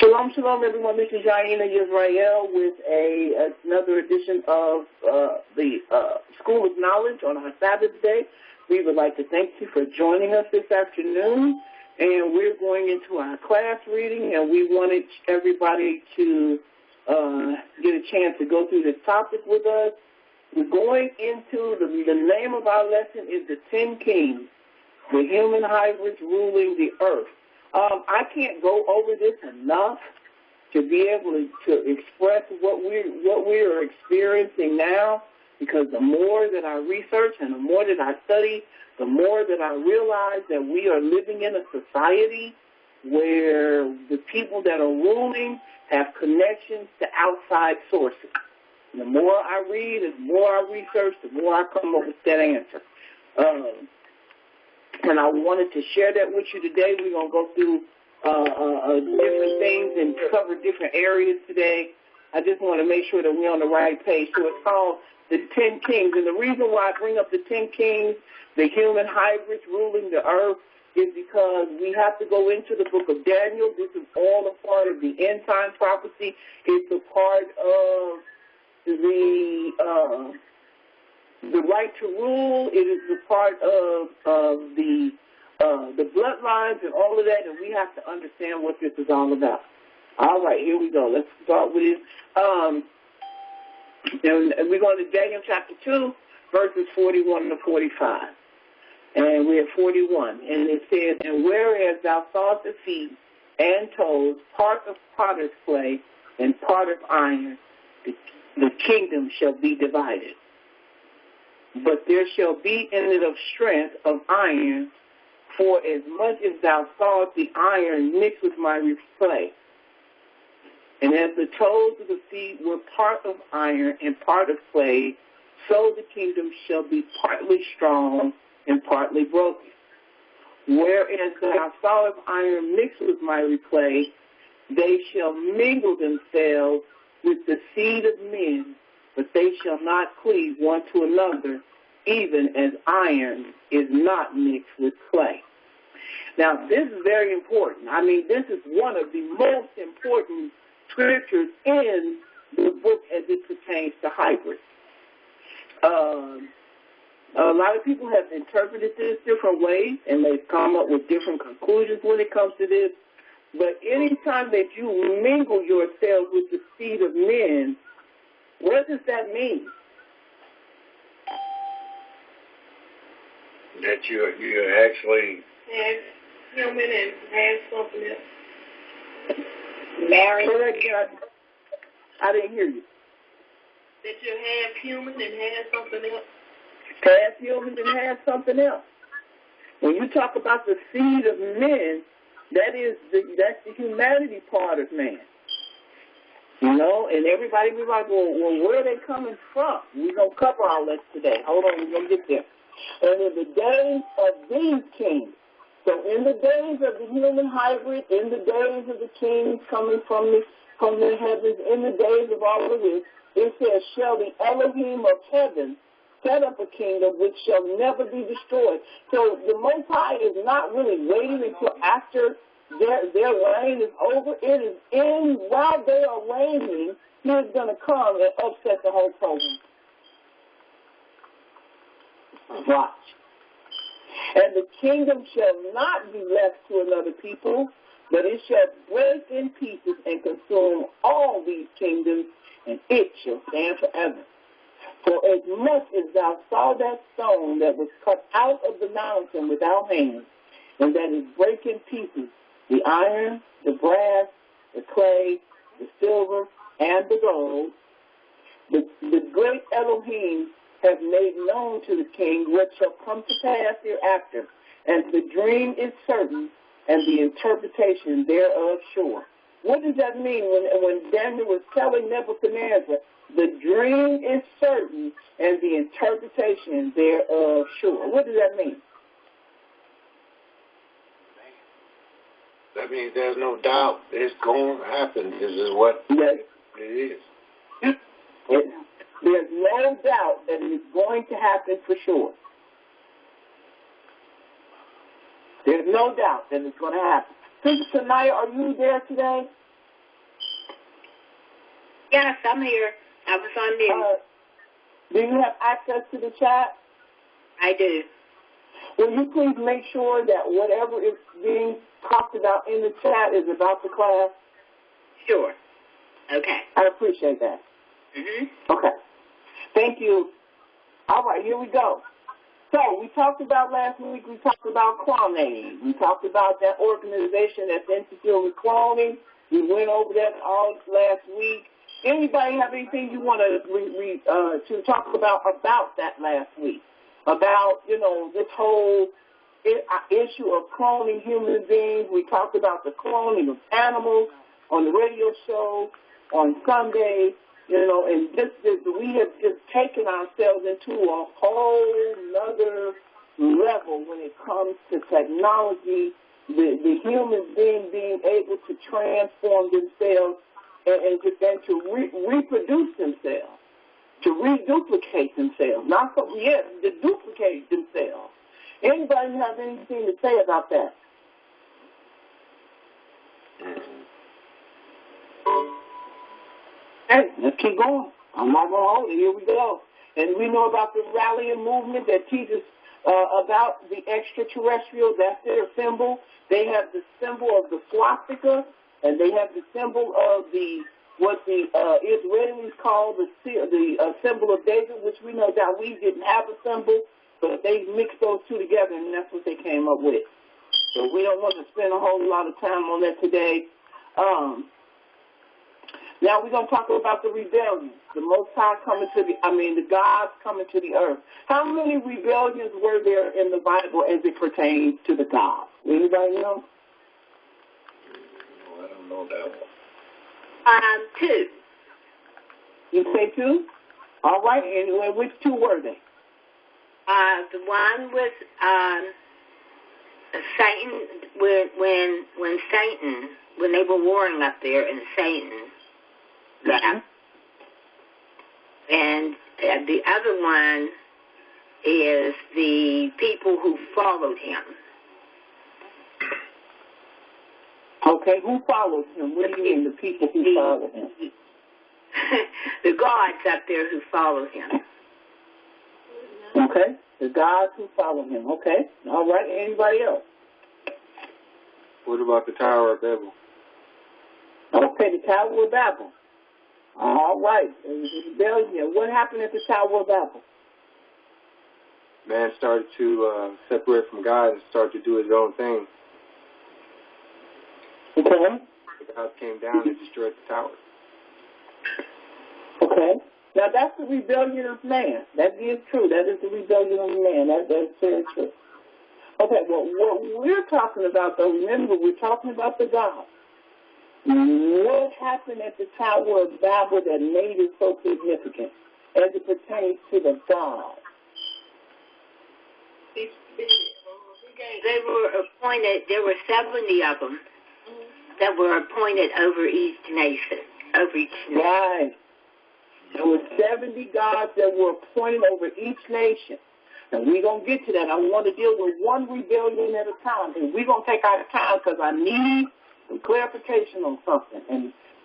Shalom, shalom, everyone. This is yEHUDAH with another edition of the School of Knowledge on our Sabbath day. We would like to thank you for joining us this afternoon, and we're going into our class reading, and we wanted everybody to get a chance to go through this topic with us. We're going into the name of our lesson is the 10 Kings, the human hybrids ruling the earth. I can't go over this enough to be able to express what we are experiencing now, because the more that I research and the more that I study, the more that I realize that we are living in a society where the people that are ruling have connections to outside sources. And the more I read and the more I research, the more I come up with that answer. And I wanted to share that with you today. We're going to go through different things and cover different areas today. I just want to make sure that we're on the right page. So it's called the 10 Kings. And the reason why I bring up the 10 Kings, the human hybrids ruling the earth, is because we have to go into the book of Daniel. This is all a part of the end time prophecy. It's a part of the right to rule. It is a part of the bloodlines and all of that, and we have to understand what this is all about. All right, here we go. Let's start with it. And we're going to Daniel chapter 2, verses 41 to 45. And we're at 41. And it says, "And whereas thou sawest the feet and toes, part of potter's clay and part of iron, the kingdom shall be divided. But there shall be in it of strength of iron, for as much as thou sawest the iron mixed with my clay. And as the toes of the feet were part of iron and part of clay, so the kingdom shall be partly strong and partly broken. Whereas thou sawest iron mixed with my clay, they shall mingle themselves with the seed of men, but they shall not cleave one to another, even as iron is not mixed with clay." Now, this is very important. I mean, this is one of the most important scriptures in the book as it pertains to hybrids. A lot of people have interpreted this different ways, and they've come up with different conclusions when it comes to this. But anytime that you mingle yourself with the seed of men, what does that mean? That you actually have human and have something else. Married. I didn't hear you. That you have human and have something else. Have human and have something else. When you talk about the seed of men, that's the humanity part of man. You know, and everybody be like, well, where are they coming from? We're going to cover all that today. Hold on, we're going to get there. And in the days of these kings, so in the days of the human hybrid, in the days of the kings coming from the heavens, in the days of all of this, it says, "Shall the Elohim of heaven set up a kingdom which shall never be destroyed." So the Most High is not really waiting until after their reign is over. It is while they are reigning, He's going to come and upset the whole program. Watch. "And the kingdom shall not be left to another people, but it shall break in pieces and consume all these kingdoms, and it shall stand forever. For as much as thou saw that stone that was cut out of the mountain without hands, and that is break in pieces the iron, the brass, the clay, the silver, and the gold, the great Elohim have made known to the king what shall come to pass hereafter, and the dream is certain, and the interpretation thereof sure." What does that mean when Daniel was telling Nebuchadnezzar, the dream is certain, and the interpretation thereof sure? What does that mean? That means there's no doubt it's going to happen. This is what it is. There's no doubt that it is going to happen for sure. There's no doubt that it's going to happen. Sister Naya, are you there today? Yes, I'm here. I was on mute. Do you have access to the chat? I do. Will you please make sure that whatever is being talked about in the chat is about the class? Sure. Okay. I appreciate that. Okay. Thank you. All right, here we go. So we talked about last week, we talked about cloning. We talked about that organization that's insecure with cloning. We went over that all last week. Anybody have anything you want to talk about that last week? About, this whole issue of cloning human beings. We talked about the cloning of animals on the radio show on Sunday, and we have just taken ourselves into a whole other level when it comes to technology, the human being able to transform themselves and to reproduce themselves, to reduplicate themselves, to duplicate themselves. Anybody have anything to say about that? Hey, let's keep going. I'm not going to hold it. Here we go. And we know about the rallying movement that teaches about the extraterrestrials. That's their symbol. They have the symbol of the swastika, and they have the symbol of what the Israelis call the symbol of David, which we know that we didn't have a symbol, but they mixed those two together, and that's what they came up with. So we don't want to spend a whole lot of time on that today. Now we're going to talk about the rebellion, the Most High the gods coming to the earth. How many rebellions were there in the Bible as it pertains to the gods? Anybody know? I don't know that one. 2. You say 2? All right, and which 2 were they? The one was Satan, when Satan, when they were warring up there, and Satan left. And the other one is the people who followed him. Okay, who followed him? What do you mean, the people who followed him? The gods up there who followed him. Okay, the gods who followed him. Okay, all right, anybody else? What about the Tower of Babel? Okay, the Tower of Babel. All right, rebellion. What happened at the Tower of Babel? Man started to separate from God and started to do his own thing. Okay. God came down and destroyed the tower. Okay. Now, that's the rebellion of man. That is true. That is the rebellion of man. That's very true. Okay, well, what we're talking about, though, remember, we're talking about the God. What happened at the Tower of Babel that made it so significant as it pertains to the God? They were appointed, there were 70 of them that were appointed over each nation. Right. There were 70 gods that were appointed over each nation. And we're going to get to that. I want to deal with one rebellion at a time. And we're going to take our time because I need some clarification on something.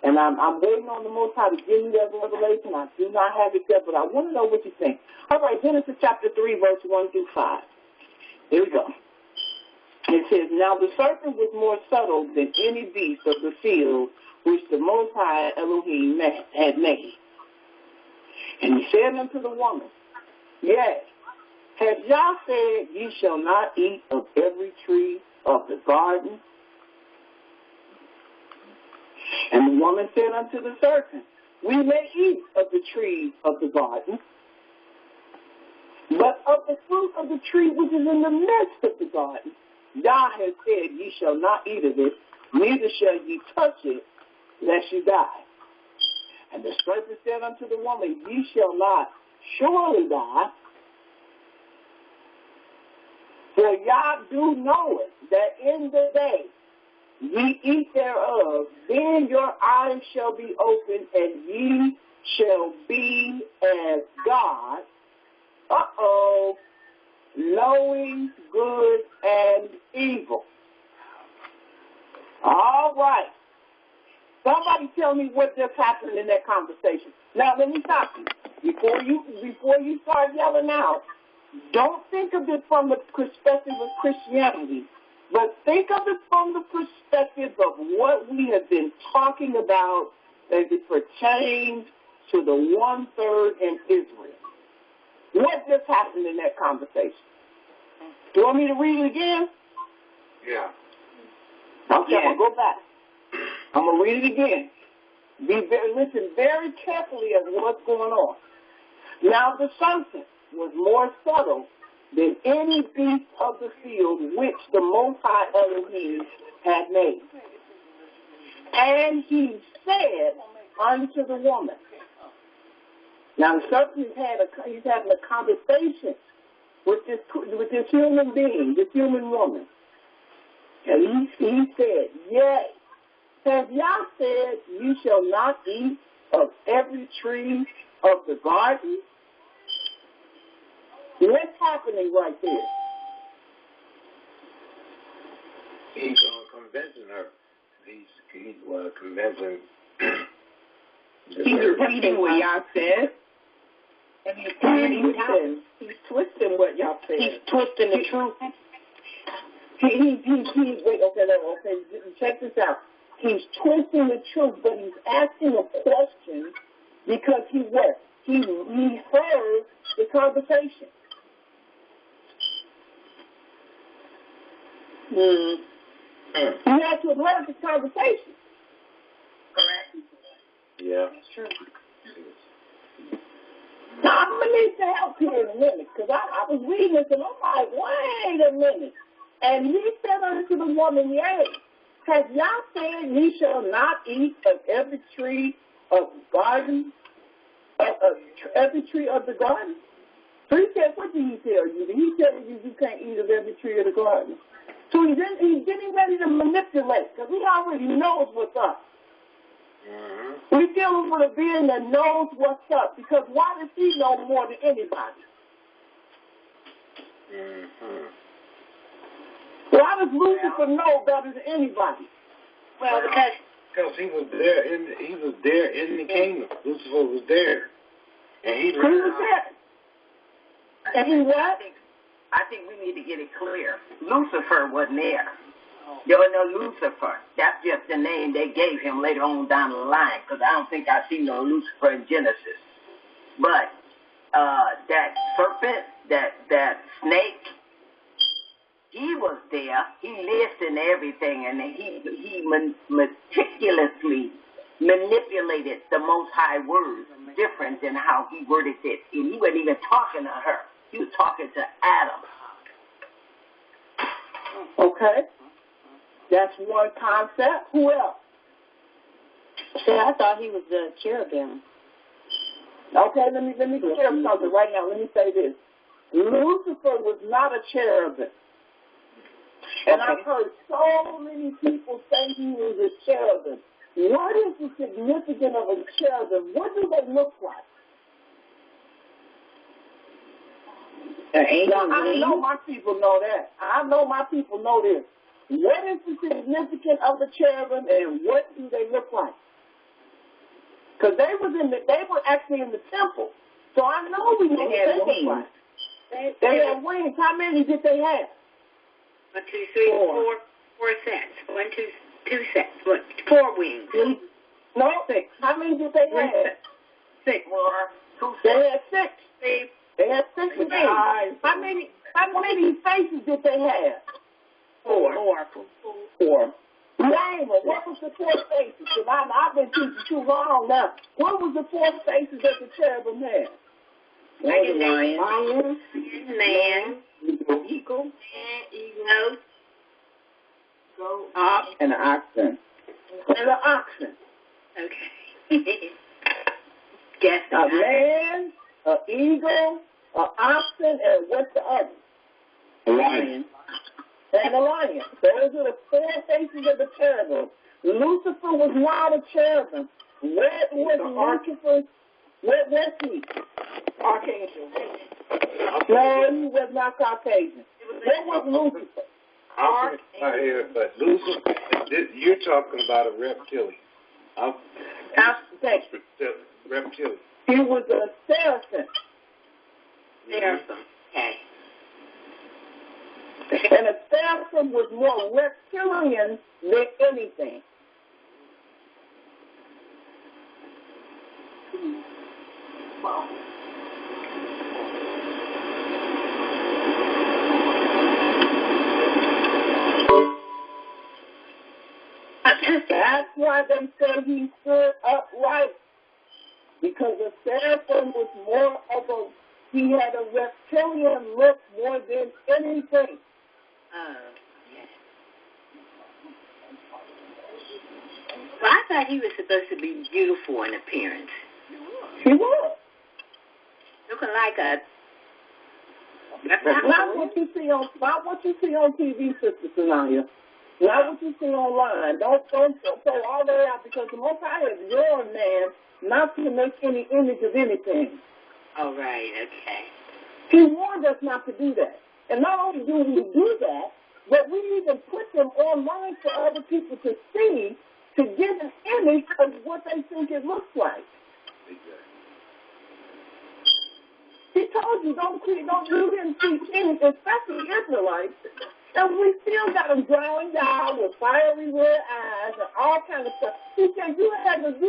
And I'm waiting on the Most High to give me that revelation. I do not have it yet, but I want to know what you think. All right, Genesis chapter 3, verse 1 through 5. Here we go. It says, Now the serpent was more subtle than any beast of the field which the Most High Elohim had made. And he said unto the woman, Yea, has Yah said, Ye shall not eat of every tree of the garden? And the woman said unto the serpent, We may eat of the tree of the garden, but of the fruit of the tree which is in the midst of the garden, Yah has said, Ye shall not eat of it, neither shall ye touch it, lest ye die. And the serpent said unto the woman, Ye shall not surely die, for Yah do know it, that in the day ye eat thereof, then your eyes shall be opened, and ye shall be as God, knowing good and evil. All right. Somebody somebody tell me what just happened in that conversation. Now, let me stop you. Before you start yelling out, don't think of it from the perspective of Christianity, but think of it from the perspective of what we have been talking about as it pertains to the 1/3 in Israel. What just happened in that conversation? Do you want me to read it again? Yeah. Okay, I'm going to go back. I'm going to read it again. Listen very carefully at what's going on. Now the serpent was more subtle than any beast of the field which the Most High Elohim had made. And he said unto the woman. Now the serpent he's having a conversation with this human being, this human woman. And he said, yea, have Yah said, you shall not eat of every tree of the garden? What's happening right there? He's convincing her. He's convincing. He's repeating what Yah said. And he's twisting what Yah said. He's twisting the truth. Check this out. He's twisting the truth, but he's asking a question because he heard the conversation. He had to have heard the conversation. Correct. Yeah. That's true. Now, I'm going to need some help here in a minute, because I was reading this, and I'm like, wait a minute. And he said unto the woman, yea, has Yah said, ye shall not eat of every tree of the garden? Every tree of the garden? So he said, what did he tell you? Did he tell you you can't eat of every tree of the garden? So he's getting ready to manipulate, because he already knows what's up. Mm-hmm. We're dealing with a being that knows what's up, because why does he know more than anybody? Mm-hmm. Why does Lucifer know better than anybody? Well, because he was there in the kingdom. Lucifer was there, and he was there. And he what? I think we need to get it clear. Lucifer wasn't there. There was no Lucifer. That's just the name they gave him later on down the line, because I don't think I see no Lucifer in Genesis. But that serpent, that snake, he was there. He listened to everything, and he meticulously manipulated the Most High words different than how he worded it. And he wasn't even talking to her. He was talking to Adam. Okay. That's one concept. Who else? See, I thought he was the cherubim. Okay, let me clear something right now. Let me say this. Lucifer was not a cherubim. And I've heard so many people say he was a cherubim. What is the significance of a cherubim? What do they look like? Now, I know my people know that. I know my people know this. What is the significance of the cherubim, and what do they look like? Because they were actually in the temple, so I know we know what they look like. They had wings. How many did they have? 1, 2, 3, 4 sets. 1, 2 sets. 4 wings. No, 6. How many did they have? 6 more. 2 sets. They had 6. They had 6 wings. How many faces did they have? 4. Name it. What was the 4 faces? Because I've been teaching too long now. What was the 4 faces that the cherubim had? Like a lion, man, eagle, ox, and an oxen. And an oxen. Okay. Guess a man, an eagle, an oxen, and what's the other? A lion. And a lion. Those are the 4 faces of the cherubim. Lucifer was not a cherubim. Where was Lucifer? Where was he? Caucasian. No, he was not Caucasian. Where was Lucifer? I hear it, but Lucifer, you're talking about a reptilian. Reptilian. He was a seraphim. Seraphim. Okay. And a seraphim was more reptilian than anything. Wow. That's why they said he stood upright. Because the seraphim was more of a, he had a reptilian look more than anything. Yes. Well, I thought he was supposed to be beautiful in appearance. He was. Looking like a... Not what you see on TV, Sister Sanaya. Not what you see online. Don't throw all that out, because the Most High has warned man not to make any image of anything. Oh, right, okay. He warned us not to do that. And not only do we do that, but we even put them online for other people to see, to give an image of what they think it looks like. He told you, you didn't see any, especially Israelites. And we still got them drawing down with fiery red eyes and all kind of stuff. He said, you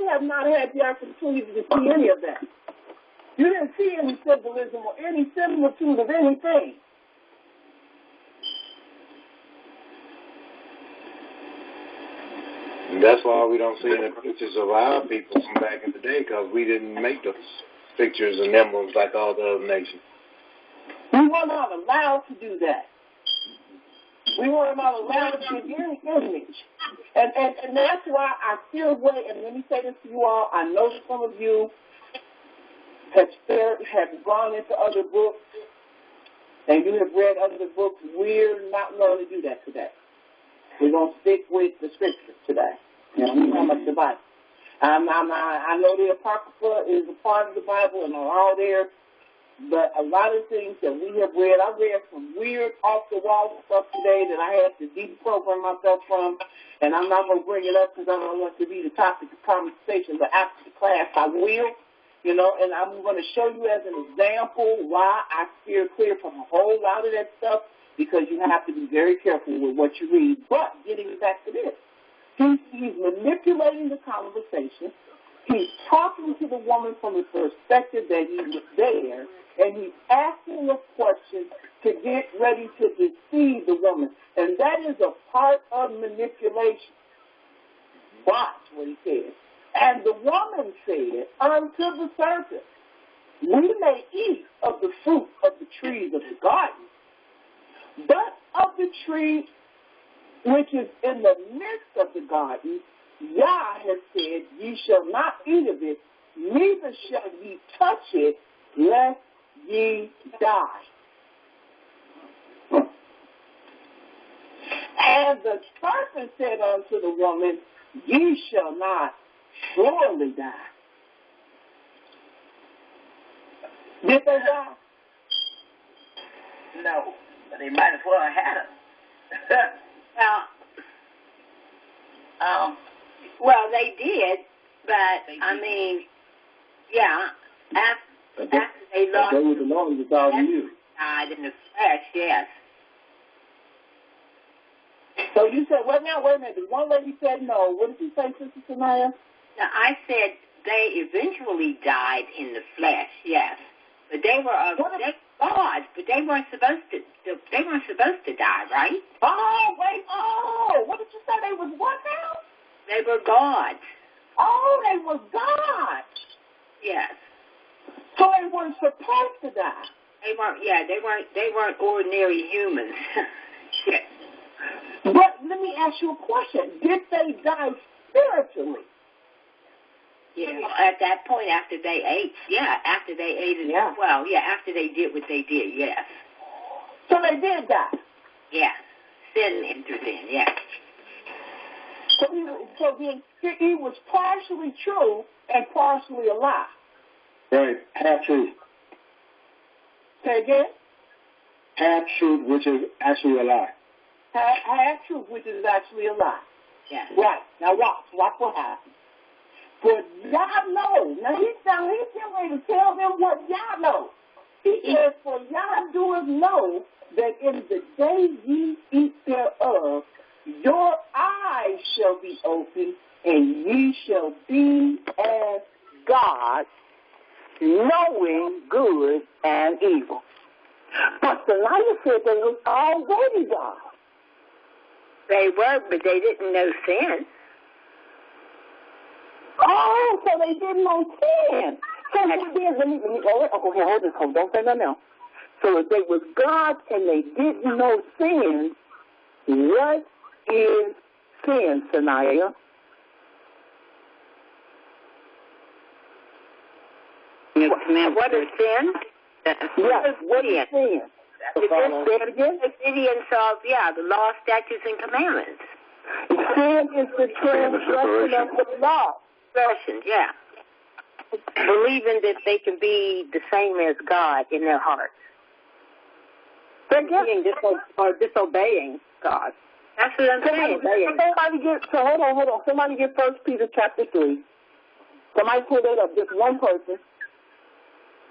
have not had the opportunity to see any of that. You didn't see any symbolism or any similitude of anything. And that's why we don't see any pictures of our people from back in the day, because we didn't make those pictures and emblems like all the other nations. We were not allowed to do that. We were not allowed to give any image. And that's why I still wait, and let me say this to you all, I know some of you have gone into other books, and you have read other books. We're not going to do that today. We're going to stick with the scriptures today. We're talking about the Bible. I know the Apocrypha is a part of the Bible and are all there, but a lot of things that we have read, I read some weird off-the-wall stuff today that I had to deprogram myself from, and I'm not going to bring it up because I don't want it to be the topic of conversation, but after the class I will, and I'm going to show you as an example why I steer clear from a whole lot of that stuff, because you have to be very careful with what you read. But getting back to this, he's manipulating the conversation. He's talking to the woman from the perspective that he was there, and he's asking a question to get ready to deceive the woman. And that is a part of manipulation. Watch what he says. And the woman said unto the serpent, we may eat of the fruit of the trees of the garden, but of the tree which is in the midst of the garden, Yah has said, ye shall not eat of it, neither shall ye touch it, lest ye die. And the serpent said unto the woman, ye shall not surely die. Did they die? No, but they might as well have had it. Well, they did, but I mean, yeah, after they lost, they were the longest without you. Died in the flesh, yes. So you said, wait a minute. One lady said no. What did you say, Sister Sanaya? Now, I said they eventually died in the flesh, yes, but they were gods, but they weren't supposed to. They weren't supposed to die, right? What did you say? They was what now? They were gods. Oh, they were gods. Yes. So they weren't supposed to die. They weren't. Yeah, they weren't ordinary humans. Yes. But let me ask you a question. Did they die spiritually? Yeah. At that point, after they ate. Yeah. After they ate it. Yeah. Well, yeah. After they did what they did. Yes. So they did die. Yeah. Sin entered in. Yeah. So he was partially true and partially a lie. Right. Half truth. Say again? Half truth, which is actually a lie. Half truth, which is actually a lie. Yeah. Right. Now watch what happens. For y'all know. Now he's getting ready to tell them what y'all know. He says, for y'all doers know that in the day ye eat thereof, your eyes shall be opened, and ye shall be as God, knowing good and evil. But Elijah said they was already God. They were, but they didn't know sin. Oh, so they didn't know sin. So they did. Let me hold this. Don't say nothing else. So if they was God and they didn't know sin, what is sin, Sanaya? What is sin? Yes, what is sin? Say it again. Obedience of, the law, statutes, and commandments. Sin is the transgression of the law. Yeah. Believing that they can be the same as God in their hearts. Or disobeying God. That's what I'm saying. Hold on. Somebody get 1 Peter chapter 3. Somebody pull that up. Just one person.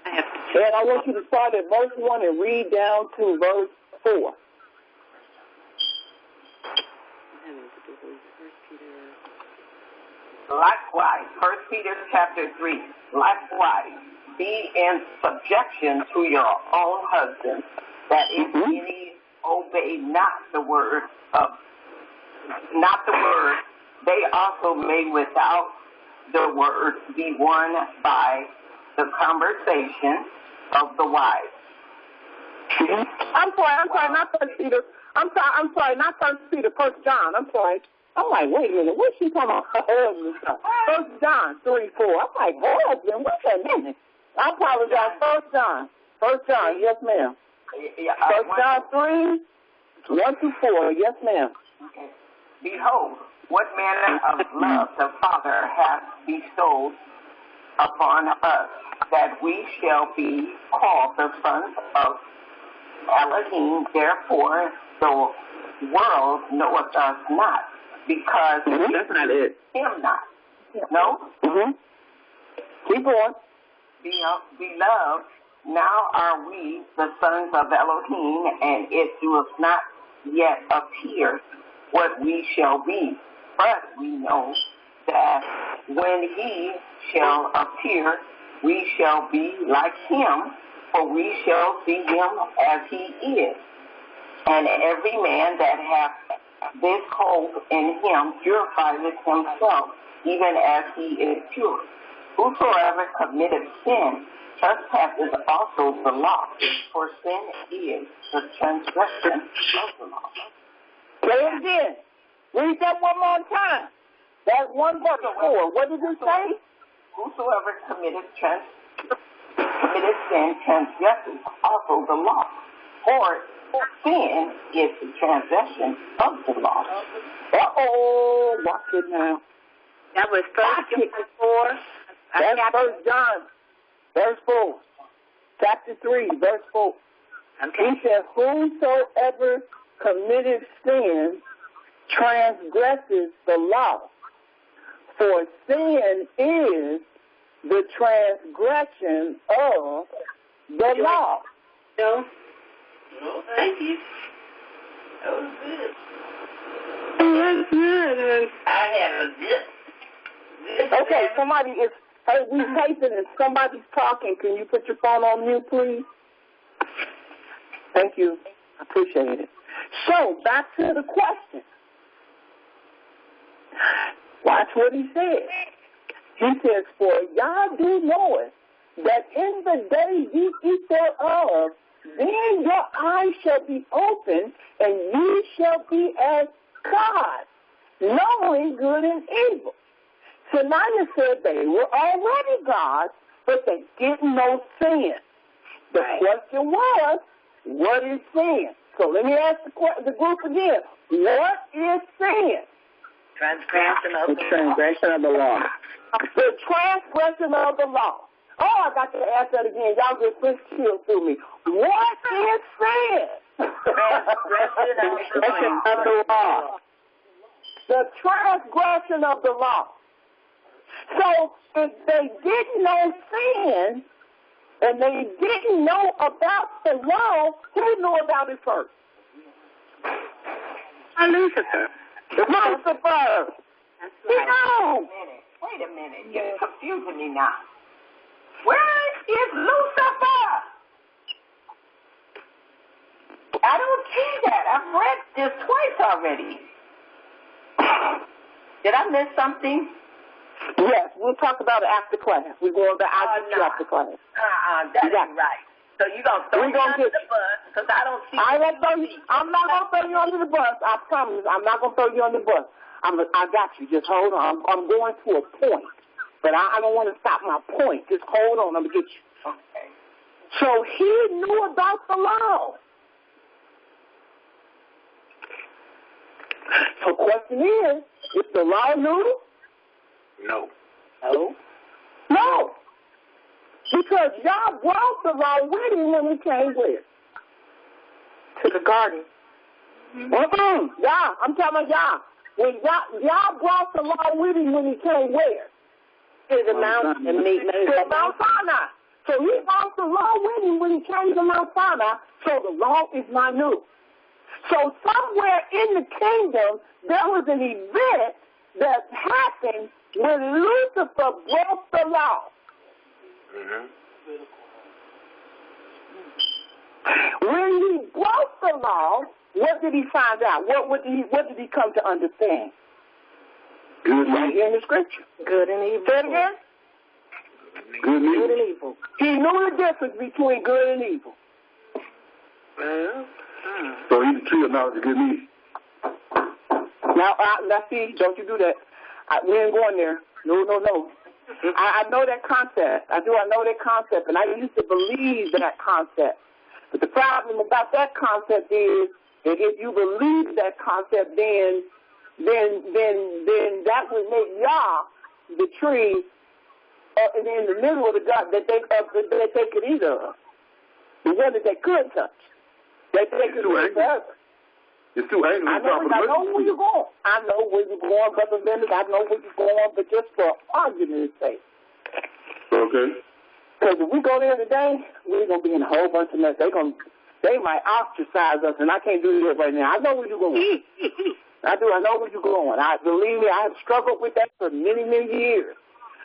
And I want you to start at verse 1 and read down to verse 4. Likewise, 1 Peter chapter 3, likewise, be in subjection to your own husband, that if any obey not the word, they also may without the word be won by the conversation of the wives. I'm sorry, not 1 Peter. I'm sorry, not 1 Peter, 1 John. I'm sorry. I'm like, wait a minute, what's she talking about? Husband? 1 John 3:4. I'm like, husband, what's that meaning? I apologize. 1 John. 1 John, yes, ma'am. 1 John 3:1-4, yes, ma'am. Okay. Behold, what manner of love the Father hath bestowed upon us, that we shall be called the sons of Elohim. Therefore, the world knoweth us not, because that's not it. Him not. No? Keep going. Beloved, now are we the sons of Elohim, and it doeth not yet appear what we shall be. But we know that when He shall appear, we shall be like Him, for we shall see Him as He is. And every man that hath this hope in Him purifieth himself, even as He is pure. Whosoever committeth sin trespasseth also the law, for sin is the transgression of the law. Say it again. Read that one more time. That 1 verse 4. What did it say? Whosoever committeth sin transgresseth also the law, for sin is the transgression of the law. Watch it now. That was 1 John 4. That's 1 John, verse 4. Chapter 3, verse 4. Okay. He said, whosoever committed sin transgresses the law, for sin is the transgression of the law. No, thank you. That was good. That's good. I had a good. Okay, somebody is. Hey, we typing and somebody's talking. Can you put your phone on mute, please? Thank you. I appreciate it. So, back to the question. Watch what he says. He says, for y'all do know it, that in the day ye eat thereof, then your eyes shall be opened, and ye shall be as God, knowing good and evil. Shania said they were already gods, but they didn't know sin. The question was, what is sin? So let me ask the group again. What is sin? Transgression of the law. The transgression of the law. Oh, I got to ask that again. Y'all just French chill through me. What is sin? Transgression of the law. The transgression of the law. So if they didn't know sin and they didn't know about the law, who knew about it first? Lucifer. Lucifer. That's He right. knows. Wait a minute. You're confusing me now. Where is Lucifer? I don't see that. I've read this twice already. Did I miss something? Yes, we'll talk about it after class. We're going to no. after class. That ain't right. So you're going to throw me under the bus because I don't see I'm not going to throw you under the bus. I promise. I'm not going to throw you under the bus. I got you. Just hold on. I'm going to a point. But I don't want to stop my point. Just hold on. I'm going to get you. Okay. So he knew about the law. So the question is the law new? No. No. No. Because Yah brought the law with him when he came where? To the garden. Yah. I'm talking about Yah. When Yah brought the law with him when he came where? To the mountain. To Mount Sinai. So he brought the law with him when he came to Mount Sinai. So the law is not new. So somewhere in the kingdom, there was an event that happened when Lucifer broke the law. When he broke the law, what did he find out? What did he come to understand? Good right here in the scripture. Good and evil. Say it again? Good Good news. and evil. He knew the difference between good and evil. So he's the tree of knowledge of good and evil. Now see, don't you do that. We ain't going there. No. I know that concept. I know that concept, and I used to believe that concept. But the problem about that concept is that if you believe that concept, then that would make Yah the tree in the middle of the God that they could eat of, the one that they could touch, that they could eat forever. It's too angry. I know where you're going. I know where you're going, Brother Bennett. I know where you're going, but just for argument's sake. Okay. Because if we go there today, we're going to be in a whole bunch of mess. They might ostracize us, and I can't do that right now. I know where you're going. I do. I know where you're going. Believe me, I have struggled with that for many, many years.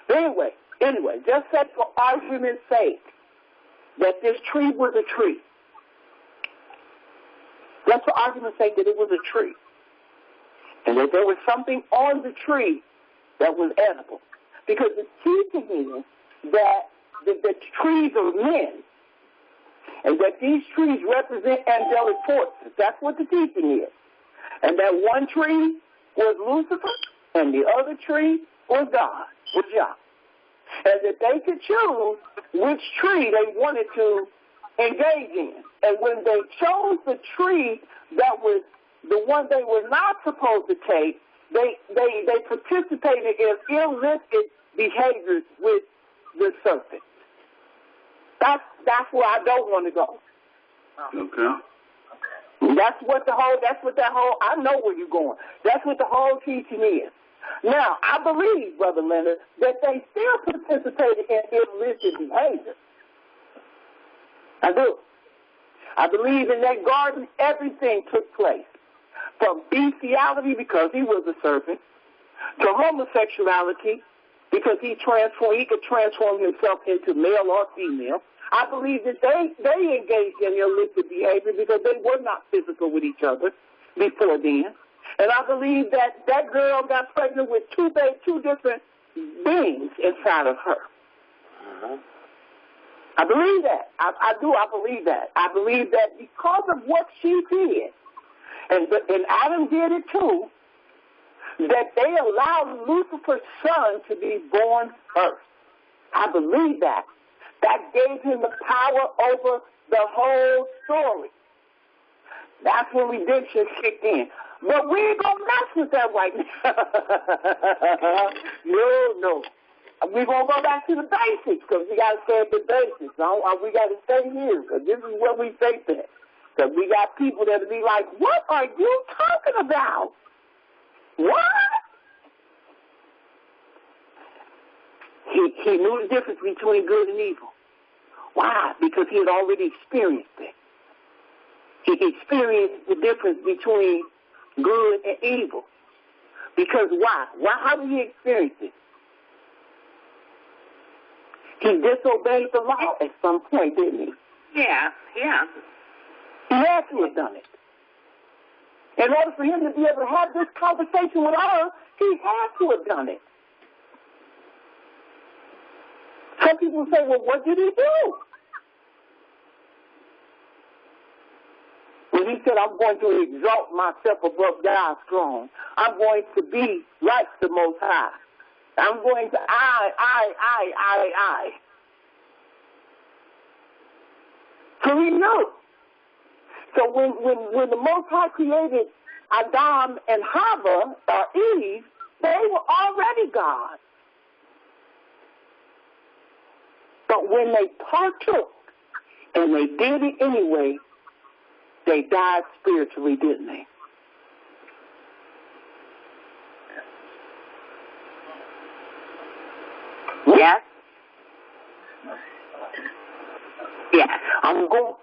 But anyway, just set for argument's sake that this tree was a tree. Just for argument's sake that it was a tree. And that there was something on the tree that was edible. Because the teaching is that the trees are men. And that these trees represent angelic forces. That's what the teaching is. And that one tree was Lucifer, and the other tree was God, was Yah. And that they could choose which tree they wanted to engage in. And when they chose the tree that was the one they were not supposed to take, they participated in illicit behaviors with the serpent. That's where I don't want to go. Okay. That's what that whole, I know where you're going. That's what the whole teaching is. Now, I believe, Brother Leonard, that they still participated in illicit behavior. I do. I believe in that garden, everything took place. From bestiality, because he was a serpent, to homosexuality, because he could transform himself into male or female. I believe that they engaged in illicit behavior because they were not physical with each other before then. And I believe that girl got pregnant with two different beings inside of her. I believe that. I do. I believe that. I believe that because of what she did, and Adam did it too, that they allowed Lucifer's son to be born first. I believe that. That gave him the power over the whole story. That's when redemption kicked in. But we ain't going to mess with that right now. No. We're going to go back to the basics because we got to stay at the basics. We got to stay here because this is what we think that. Because we got people that will be like, what are you talking about? What? He knew the difference between good and evil. Why? Because he had already experienced it. He experienced the difference between good and evil. Because why? How did he experience it? He disobeyed the law at some point, didn't he? Yeah. He had to have done it. In order for him to be able to have this conversation with her, he had to have done it. Some people say, well, what did he do? When he said, I'm going to exalt myself above God's throne. I'm going to be like the Most High. I'm going to I. So he knew. So when the Most High created Adam and Hava, or Eve, they were already God. But when they partook, and they did it anyway, they died spiritually, didn't they? Yes. Yes. I'm going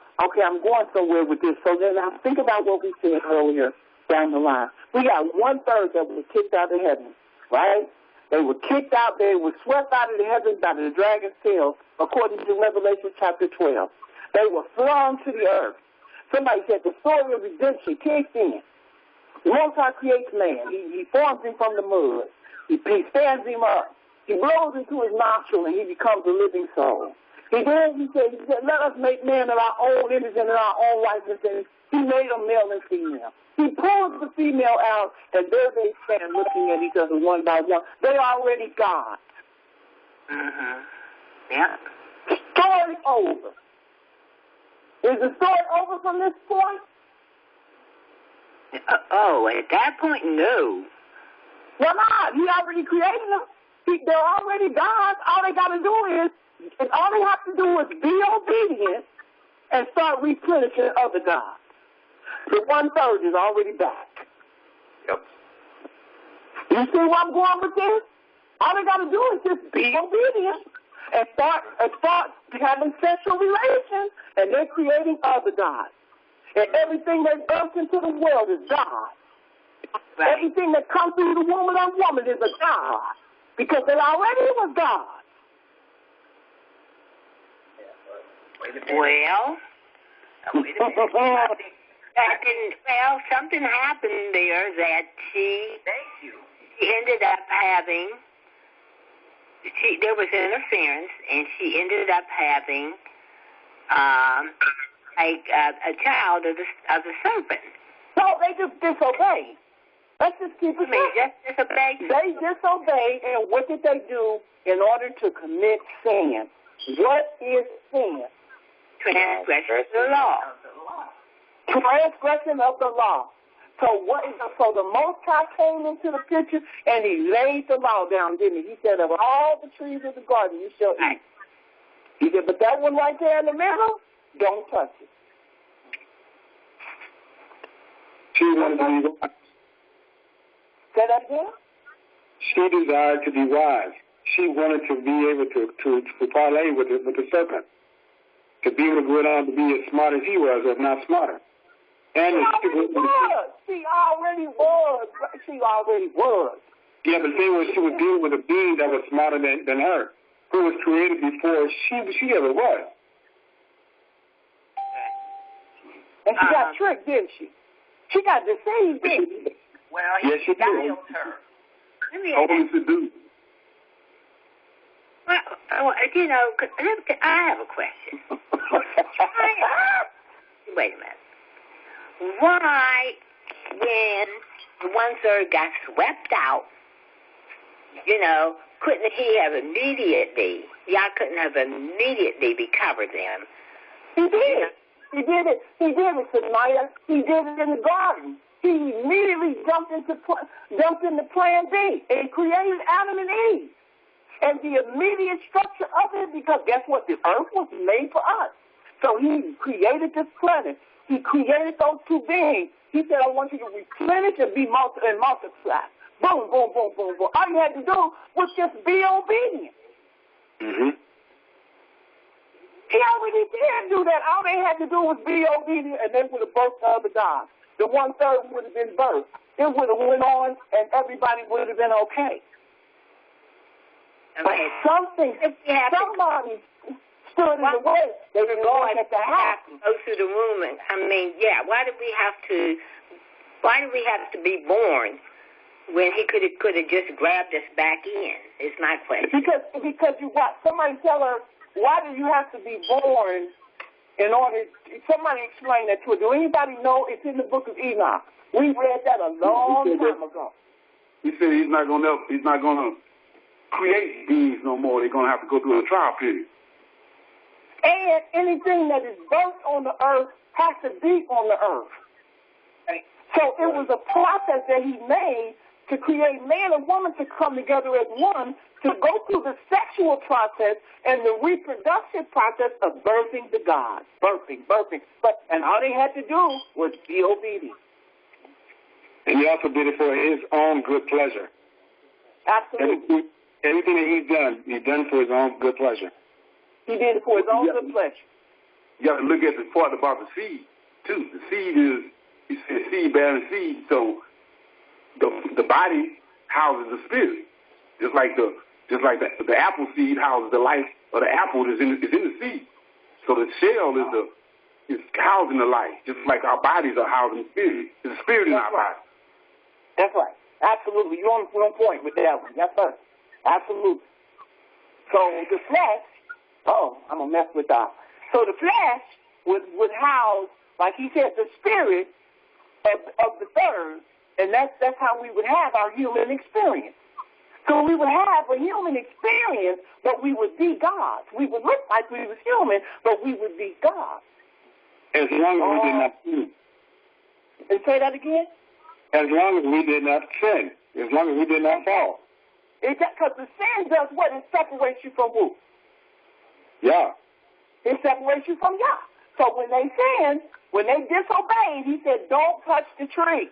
somewhere with this. So then I think about what we said earlier down the line. We got 1/3 that were kicked out of heaven, right? They were kicked out. They were swept out of the heavens by the dragon's tail, according to Revelation chapter 12. They were flung to the earth. Somebody said the story of redemption kicked in. The Most High creates man. He forms him from the mud. He stands him up. He blows into his nostril, and he becomes a living soul. He said, let us make man in our own image and in our own likeness. And he made them male and female. He pulls the female out, and there they stand looking at each other one by one. They already God. Mm-hmm. Yeah. Story over. Is the story over from this point? At that point, no. Well, not. He already created them. They're already gods. All they got to do is be obedient and start replenishing other gods. The 1/3 is already back. Yep. You see where I'm going with this? All they got to do is just be obedient and start having sexual relations, and they're creating other gods. And everything that births into the world is God. Right. Everything that comes through the womb of that woman is a God, because they already was God. Well, wait a minute. Something happened there that she ended up having. There was interference, and she ended up having a child of the serpent. So they just disobeyed. Let's just keep it moving. Just disobeyed. They disobeyed, and what did they do in order to commit sin? What is sin? Transgression of the law. Transgression of the law. So the Most High came into the picture, and he laid the law down, didn't he? He said, of all the trees of the garden you shall eat. He said, but that one right there in the middle, don't touch it. She wanted to be wise. Say that again? She desired to be wise. She wanted to be able to parlay with the serpent, to be able to go down to be as smart as he was, if not smarter. And She already was. Yeah, but then when she was dealing with a being that was smarter than her, who was created before she ever was. And she got tricked, didn't she? She got deceived, didn't she? Well, he beguiled her. Always to do. Well, I have a question. Wait a minute. Why, when the 1/3 got swept out, couldn't he have immediately, couldn't have immediately recovered them? He did. He did it, Samaya. He did it in the garden. He immediately jumped into plan B and created Adam and Eve. And the immediate structure of it, because guess what? The earth was made for us. So he created this planet. He created those two beings. He said, I want you to replenish and multiply. Boom, boom, boom, boom, boom. All you had to do was just be obedient. Mm-hmm. He already did do that. All they had to do was be obedient, and they would have birthed the other God. The 1/3 would have been birthed. It would have went on, and everybody would have been okay. But somebody stood in the way. They were going to happen. Go through the womb, and why do we have to be born when he could have just grabbed us back in? Is my question. Because you got somebody tell her, why do you have to be born in order? Somebody explain that to her. Do anybody know? It's in the book of Enoch. We read that a long time ago. He said he's not going to create beings no more. They're going to have to go through a trial period. And anything that is birthed on the earth has to be on the earth. So it was a process that he made to create man and woman to come together as one, to go through the sexual process and the reproduction process of birthing the God. Birthing. And all they had to do was be obedient. And he also did it for his own good pleasure. Absolutely. Everything that he's done for his own good pleasure. He did it for his own good pleasure. You got to look at the part about the seed, too. The seed is, he said, seed bearing seed. So the body houses the spirit. Just like the apple seed houses the life of the apple is in the seed. So the shell is housing the life, just like our bodies are housing the spirit. There's a spirit in our body. That's right. Absolutely. You're on point with that one. That's right. Absolutely. So the flesh, I'm going to mess with that. So the flesh would house, like he said, the spirit of the third, and that's how we would have our human experience. So we would have a human experience, but we would be God. We would look like we was human, but we would be God. As long as we did not sin. And say that again? As long as we did not sin. As long as we did not fall. Because the sin does what? It separates you from who? Yeah. It separates you from God. So when they sinned, when they disobeyed, he said, don't touch the tree.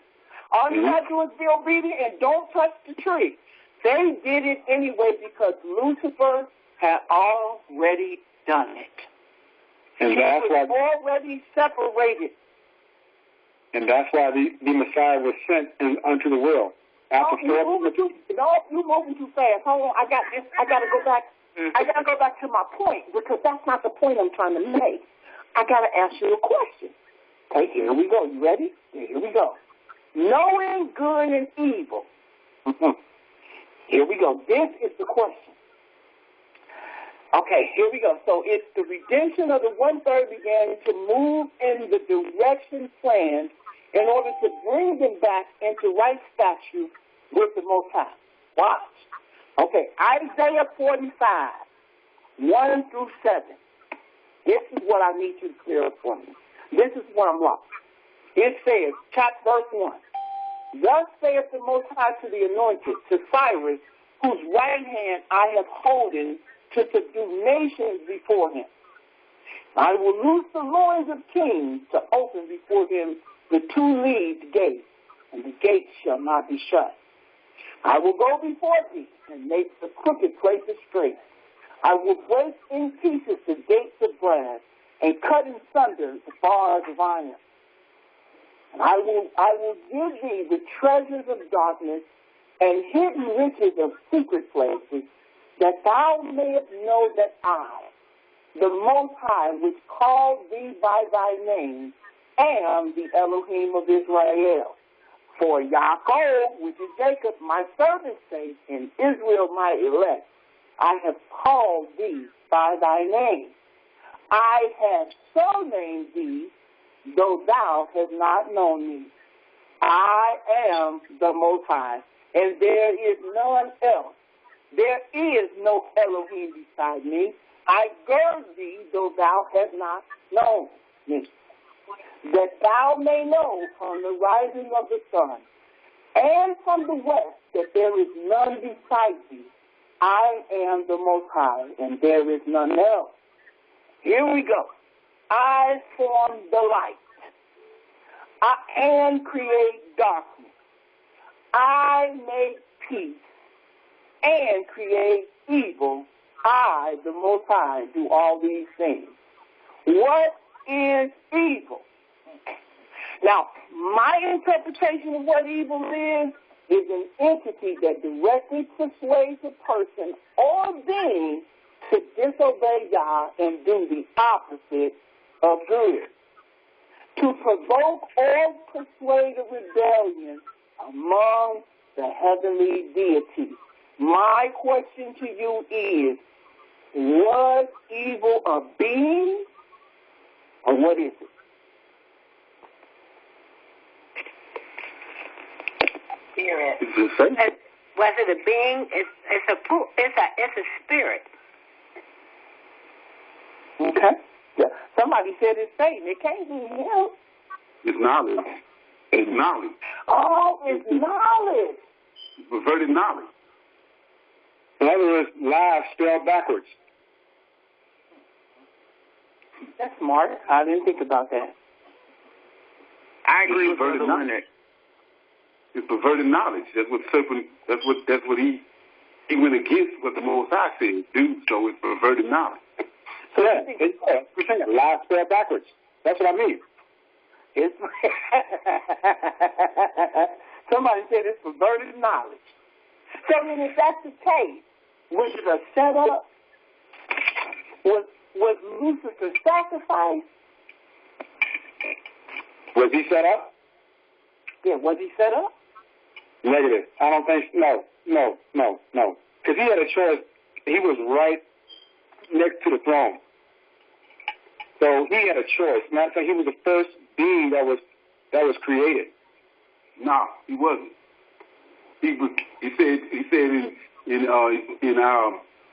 All you have to do is be obedient and don't touch the tree. They did it anyway because Lucifer had already done it. And he was already separated. And that's why the Messiah was sent unto the world. You're moving too fast. Hold on, I gotta go back. I gotta go back to my point because that's not the point I'm trying to make. I gotta ask you a question. Okay, here we go. You ready? Here we go. Knowing good and evil. Here we go. This is the question. Okay, here we go. So it's the redemption of the 1/3 began to move in the direction planned in order to bring them back into right statute with the Most High. Watch. Okay, Isaiah 45, 1 through 7. This is what I need you to clear up for me. This is what I'm lost. It says, verse 1. Thus saith the Most High to the anointed, to Cyrus, whose right hand I have holden to subdue nations before him. I will loose the loins of kings to open before him the 2-leaved gates, and the gates shall not be shut. I will go before thee and make the crooked places straight. I will break in pieces the gates of brass and cut in sunder the bars of iron. And I will give thee the treasures of darkness and hidden riches of secret places, that thou mayest know that I, the Most High, which called thee by thy name, am the Elohim of Israel. For Yaakov, which is Jacob, my servant's sake, and Israel my elect, I have called thee by thy name. I have surnamed thee, though thou hast not known me. I am the Most High, and there is none else. There is no Elohim beside me. I gird thee, though thou hast not known me, that thou may know from the rising of the sun and from the west that there is none beside thee. I am the Most High, and there is none else. Here we go. I form the light. And create darkness. I make peace and create evil. I, the Most High, do all these things. What is evil? Now, my interpretation of what evil is an entity that directly persuades a person or being to disobey God and do the opposite of good. To provoke or persuade a rebellion among the heavenly deities. My question to you is, was evil a being, or what is it? Spirit. It's Was it a being? It's a spirit. Okay. Yeah. Somebody said it's Satan. It can't be him. It's knowledge. It's knowledge. Oh, it's knowledge. It's perverted knowledge. In other words, lies spelled backwards. That's smart. I didn't think about that. I agree with Perverted Brother knowledge. Leonard. It's perverted knowledge. That's what he went against what the Most High said do. So it's perverted knowledge. So Yeah, lies spelled backwards. That's what I mean. it's somebody said it's perverted knowledge. So then, if that's the case, was it a setup? Was Lucifer sacrificed? Was he set up? Yeah, was he set up? Negative. I don't think. No. Because he had a choice. He was right next to the throne. So he had a choice. Matter of fact, he was the first being that was created. No, he wasn't. He said in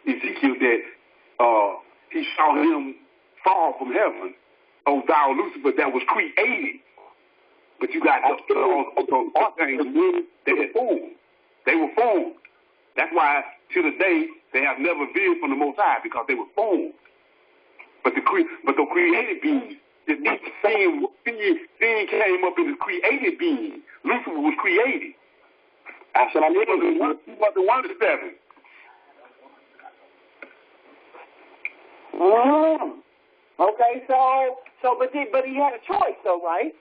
Ezekiel that he saw him fall from heaven, O thou Lucifer, that was created. But you got those things that were formed. They were formed. That's why to this day they have never veered from the Most High, because they were formed. But the created being, this being came up in the created being. Lucifer was created. That's what I mean. He wasn't one of the seven. Okay, but he had a choice, though, right?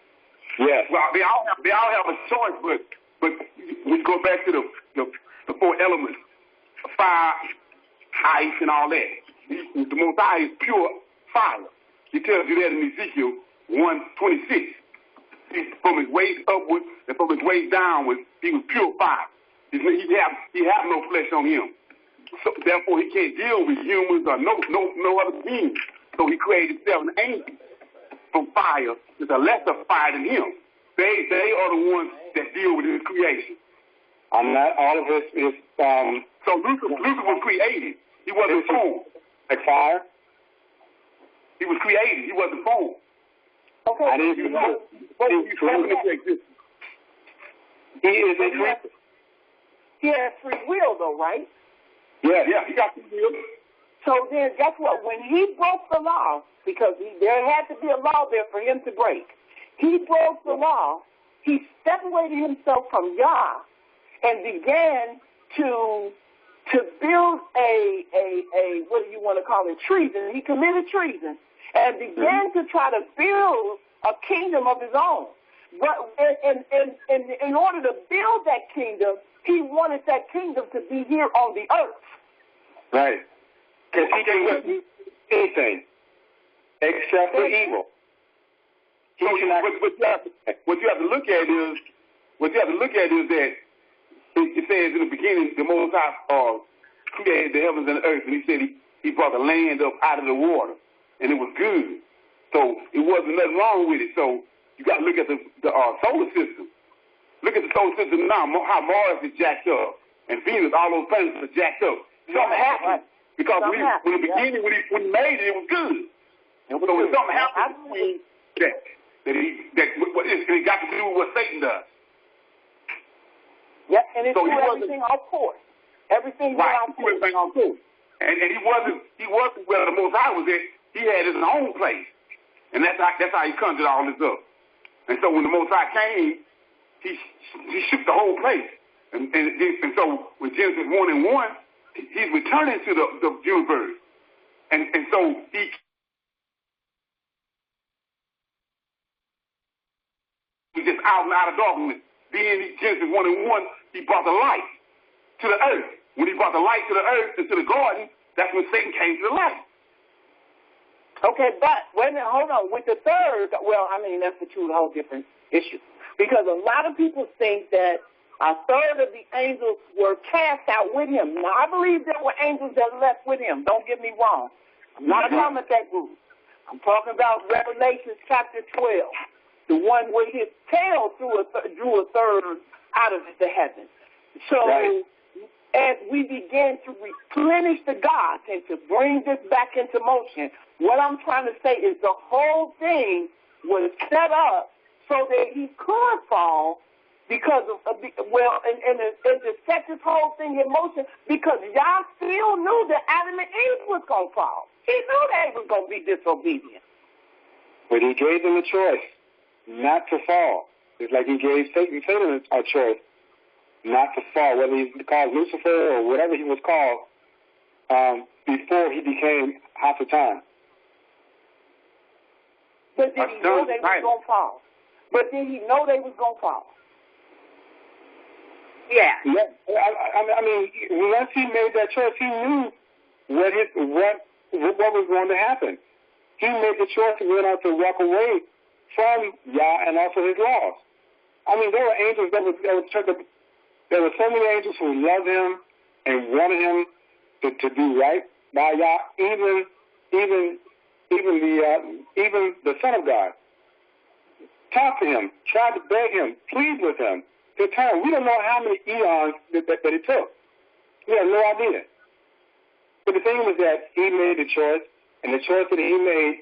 Yes. Well, they all have a choice, but we go back to the four elements: fire, ice, and all that. The Most High is pure fire. He tells you that in Ezekiel 1:26. From his waist upward and from his waist downward, he was pure fire. He have no flesh on him. So therefore, he can't deal with humans or no other beings. So he created 7 angels from fire. There's a lesser fire than him. They are the ones that deal with his creation. I'm not. All of this is. So Lucifer was created. He wasn't formed. Like fire. He was created. He wasn't formed. Okay. I didn't know. He is a creature. He has free will, though, right? Yes. Yeah, he got free will. So then, guess what? When he broke the law, because there had to be a law there for him to break, he broke the law. He separated himself from Yah and began to build a what do you want to call it, treason. He committed treason and began to try to build a kingdom of his own. But in order to build that kingdom, he wanted that kingdom to be here on the earth. Right. Because he didn't do anything except for evil. So what you have to look at is that it says in the beginning the Most High created the heavens and the earth, and he said he brought the land up out of the water, and it was good. So it wasn't nothing wrong with it. So you got to look at the solar system. Look at the solar system now, how Mars is jacked up, and Venus, all those planets are jacked up. Something happened. Because when he made it, it was good. So when something happened between that it got to do with what Satan does. Yep, and it so threw everything off course. Everything went off course. Everything off course. And he wasn't where the Most High was at. He had his own place. And that's how he conjured all this up. And so when the Most High came, he shook the whole place. And so when Genesis 1:1, he's returning to the universe. And so he just out of darkness. Then Genesis 1:1, he brought the light to the earth. When he brought the light to the earth and to the garden, that's when Satan came to the light. Okay, but wait a minute, hold on. With the third, well, I mean, that's a whole different issue. Because a lot of people think that a third of the angels were cast out with him. Now, I believe there were angels that left with him. Don't get me wrong. I'm not talking about that group. I'm talking about Revelation chapter 12, the one where his tail drew a third out of the heavens. So as we begin to replenish the gods and to bring this back into motion, what I'm trying to say is the whole thing was set up so that he could fall because of, and to set this whole thing in motion because y'all still knew that Adam and Eve was going to fall. He knew they was going to be disobedient. But he gave them a choice not to fall. It's like he gave Satan a choice not to fall, whether he's called Lucifer or whatever he was called, before he became Hasatan. But did he know they was going to fall? But did he know they was going to fall? Yeah. I mean, once he made that choice, he knew what was going to happen. He made the choice to walk away from Yah and also his laws. I mean, there were angels there were so many angels who loved him and wanted him to do right by Yah, even the Son of God. Talked to him, tried to beg him, plead with him to turn. We don't know how many eons that it took. We have no idea. But the thing was that he made the choice, and the choice that he made,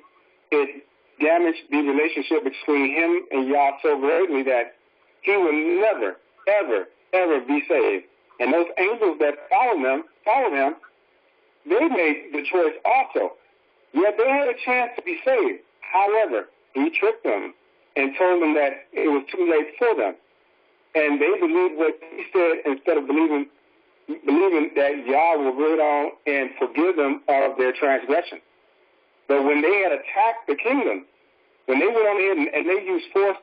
it damaged the relationship between him and Yah so greatly that he will never, ever, ever be saved. And those angels that followed him, they made the choice also. Yet they had a chance to be saved. However, he tricked them and told them that it was too late for them. And they believed what he said instead of believing that Yah will go on and forgive them of their transgression. But when they had attacked the kingdom, when they went on ahead and they used force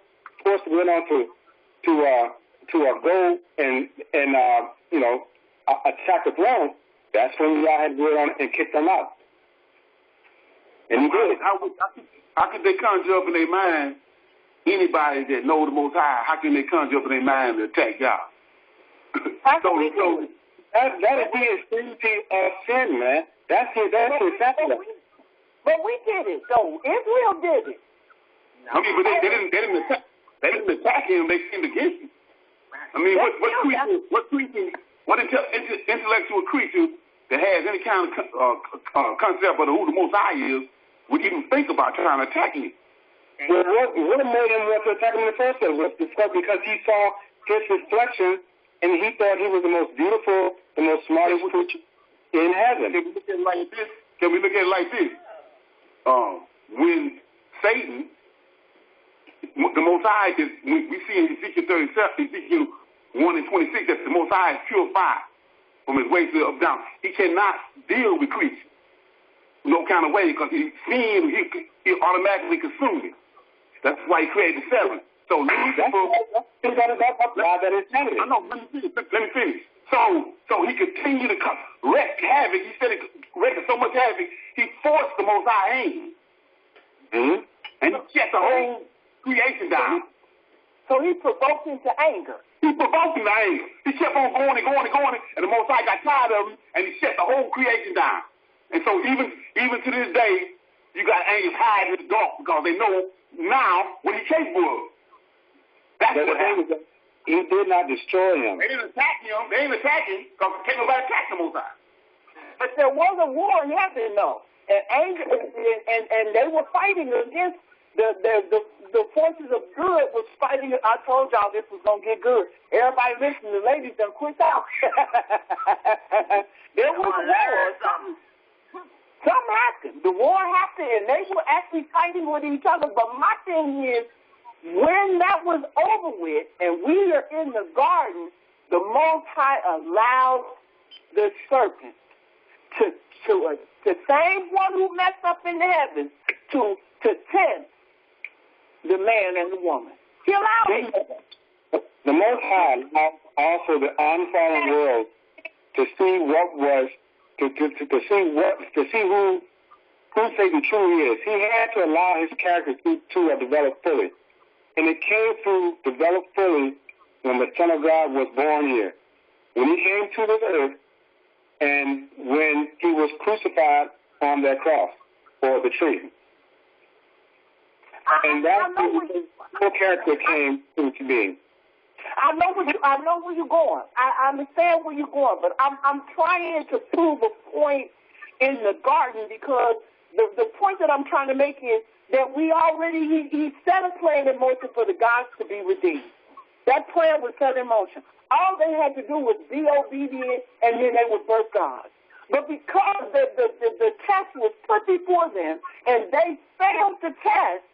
to go on to go and attack the throne, that's when Yah had to go on and kick them out. And he did. How could they conjure up in their mind anybody that know the Most High? How can they conjure up in their mind to attack Yah? That is the extremity of sin, man. That's exactly. But we did it, though. Israel did it. I mean, but they didn't attack. They didn't attack him. They came against him. I mean, what intellectual creature that has any kind of concept of who the Most High is would even think about trying to attack him? Well, what made him want to attack him in the first place was because he saw his reflection and he thought he was the most beautiful, the most smartest creature in heaven. Can we look at it like this? When Satan, the Most High, we see in Ezekiel 1:26 that the Most High is purified from his ways up down. He cannot deal with creatures no kind of way because he automatically consumed it. That's why he created seven. So Lucifer, I know. Let me finish. So he continued to wreak havoc. He said wreaking so much havoc, he forced the Most High hand. Mm-hmm. And he shut the whole creation down. So he provoked him to anger. He provoked him to anger. He kept on going, and the Most High got tired of him, and he shut the whole creation down. And so even to this day, you got angels hiding in the dark because they know now what he's capable of. That's what happened. He did not destroy him. They didn't attack him. They didn't attack him because can't nobody attack the Most High. But there was a war in heaven, though, and they were fighting against the forces of good was fighting. I told y'all this was gonna get good. Everybody listen, the ladies done quit out. There was a war. Something happened. The war happened, and they were actually fighting with each other. But my thing is, when that was over with, and we are in the garden, the Most High allowed the serpent, to the same one who messed up in the heavens, to tempt the man and the woman. He allowed it. The Most High allowed also the unfallen world to see what was, to see who Satan truly is. He had to allow his character to develop fully. And it came to develop fully when the Son of God was born here. When he came to this earth and when he was crucified on that cross or the tree. And that's when the character came into being. I know where you're going. I understand where you're going, but I'm trying to prove a point in the garden, because the point that I'm trying to make is that we already, he set a plan in motion for the gods to be redeemed. That plan was set in motion. All they had to do was be obedient, and then they would birth God. But because the test was put before them, and they failed the test,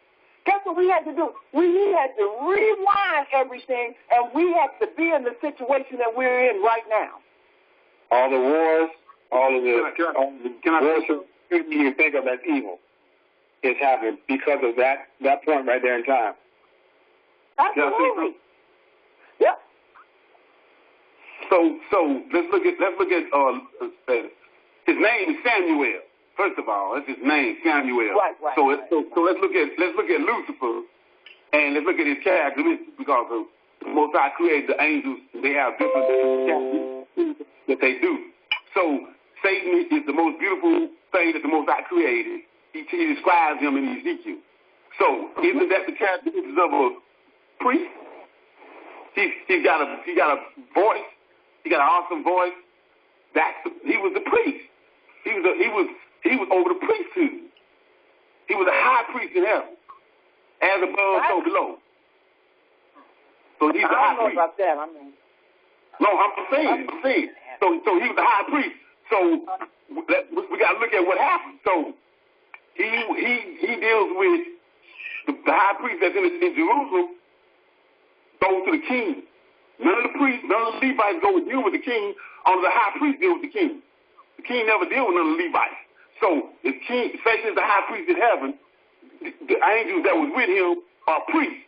guess what we had to do? We had to rewind everything, and we had to be in the situation that we're in right now. All the wars, all of the wars you can think of as evil is happening because of that point right there in time. Absolutely. Yep. So let's look at his name is Samuel. First of all, that's his name, Samuel. Right. So let's look at Lucifer, and let's look at his characteristics, because of the Most High created the angels. They have different characteristics that they do. So Satan is the most beautiful thing that the Most High created. He describes him in Ezekiel. So isn't that the characteristics of a priest? He got a voice. He got an awesome voice. He was the priest. He was over the priesthood. He was a high priest in heaven, as above, so below. So he's the high priest. I don't know about that. I mean, no, I'm saying. So he was the high priest. So we got to look at what happened. So he deals with the high priest that's in Jerusalem. Goes to the king. None of the priests, none of the Levites go with the king. Only the high priest deals with the king. The king never deal with none of the Levites. So if Satan is the high priest in heaven, the angels that was with him are priests.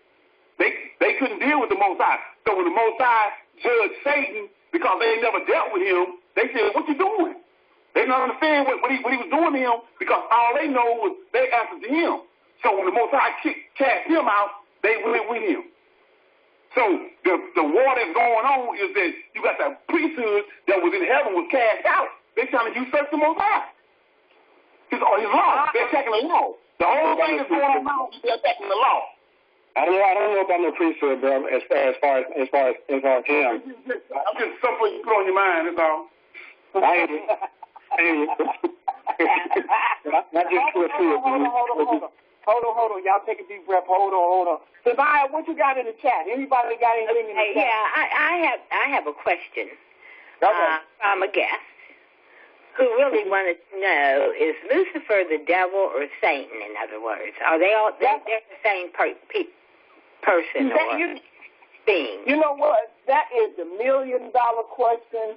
They couldn't deal with the Most High. So when the Most High judged Satan, because they never dealt with him, they said, "What you doing?" They didn't understand what he was doing to him, because all they know was they answered to him. So when the Most High cast him out, they went with him. So the war that's going on is that you got that priesthood that was in heaven was cast out. They're trying to usurp the Most High. His law. They're attacking the law. The whole thing that's going on now is they're attacking the law. I don't know about no priesthood, bro. As far as him. I'm just something you put on your mind. That's all. I hear you. Not just Hold on. Y'all take a deep breath. Hold on. Savannah, what you got in the chat? Anybody got anything in the chat? Yeah, I have a question from a guest who really wanted to know, is Lucifer the devil or Satan, in other words? Are they all, they're the same person or being? You know what? That is the $1 million question.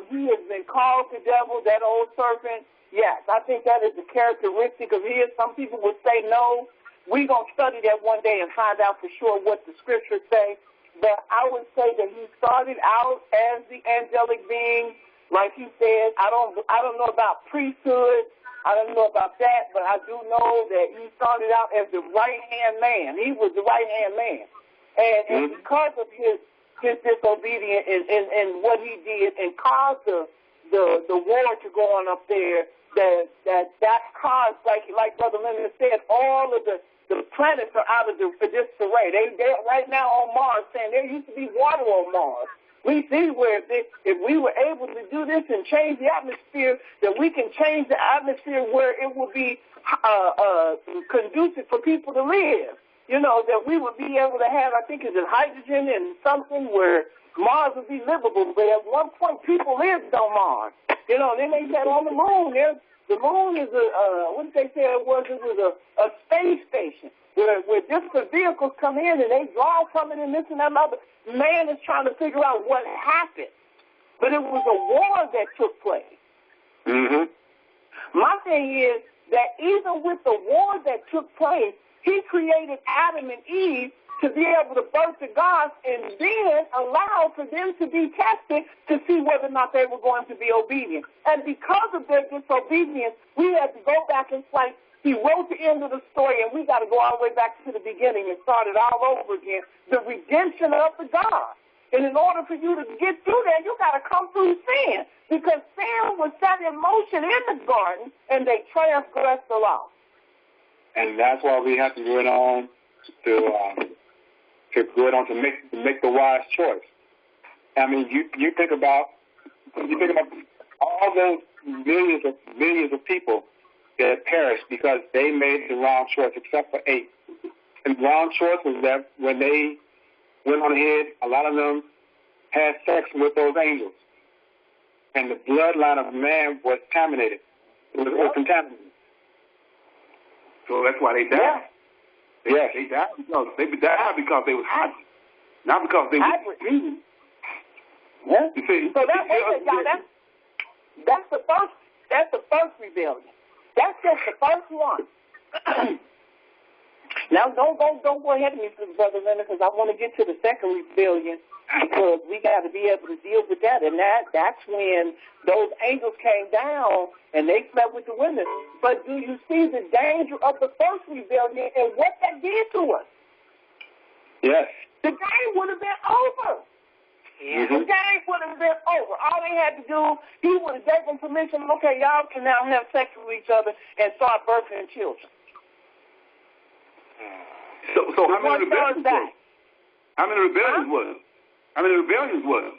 He has been called the devil, that old serpent. Yes, I think that is the characteristic of his. Some people would say no. We're going to study that one day and find out for sure what the scriptures say. But I would say that he started out as the angelic being. Like he said, I don't know about priesthood. I don't know about that, but I do know that he started out as the right-hand man. He was the right-hand man. And because of his disobedience and what he did and caused the war to go on up there, that caused, like Brother Leonard said, all of the planets are out of disarray. They're right now on Mars saying there used to be water on Mars. We see where if we were able to do this and change the atmosphere, that we can change the atmosphere where it will be conducive for people to live. You know, that we would be able to have, I think, is it hydrogen and something where Mars would be livable. But at one point, people lived on Mars. You know, then they said on the moon, the moon is what did they say it was? It was a space station where different vehicles come in and they draw from it and this and that and other. Man is trying to figure out what happened. but it was a war that took place. Mm-hmm. My thing is that even with the war that took place, he created Adam and Eve to be able to birth the gods and then allow for them to be tested to see whether or not they were going to be obedient. And because of their disobedience, we had to go back and say, he wrote the end of the story, and we got to go all the way back to the beginning and start it all over again, the redemption of the gods. And in order for you to get through that, you got to come through sin, because sin was set in motion in the garden, and they transgressed the law. And that's why we have to go on to make the wise choice. I mean, you think about all those millions of people that perished because they made the wrong choice, except for 8. And the wrong choice was that when they went on ahead, a lot of them had sex with those angels, and the bloodline of man was contaminated. It was contaminated. So that's why they died. Yes. They died because they was hot, not because they were eating. Yeah. You see, so that's the first rebellion. That's just the first one. Now don't go ahead of me, Brother Leonard, because I want to get to the second rebellion, because we got to be able to deal with that. And that's when those angels came down and they slept with the women. But do you see the danger of the first rebellion and what that did to us? Yes. The game would have been over. Mm-hmm. The game would have been over. All they had to do, he would have given them permission, okay, y'all can now have sex with each other and start birthing children. So how many rebellions was it? How many rebellions was it? How many rebellions was it?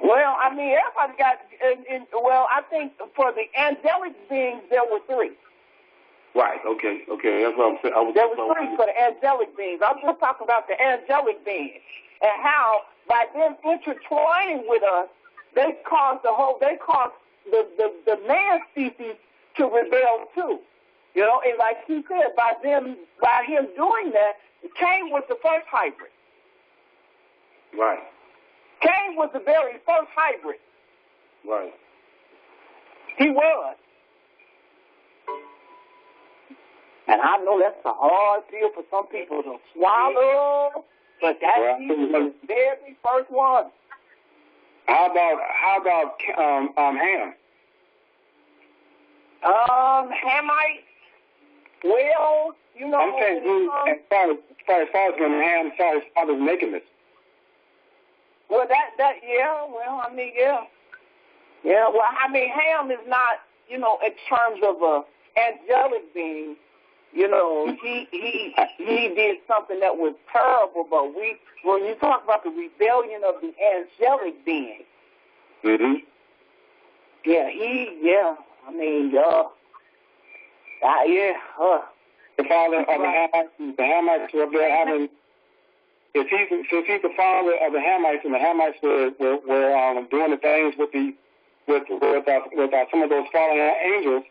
Well, I mean, everybody got, I think for the angelic beings, there were 3. Right, okay. That's what I'm saying. There were 3 for the angelic beings. I'm just talking about the angelic beings and how by them intertwining with us, they caused the man species to rebel too. You know, and like he said, by him doing that, Cain was the first hybrid. Right. Cain was the very first hybrid. Right. He was. And I know that's a hard pill for some people to swallow, but he was the very first one. How about Ham? Hamite. Well, you know. I'm saying, as far as when Ham saw his father's nakedness. Well, yeah. Well, I mean, yeah. Yeah. Well, I mean, Ham is not, you know, in terms of a angelic being. You know, he did something that was terrible. But when you talk about the rebellion of the angelic being, mm-hmm. I mean, the father of the Hamites were there having. If he's the father of the Hamites, and the Hamites were doing the things with some of those fallen angels,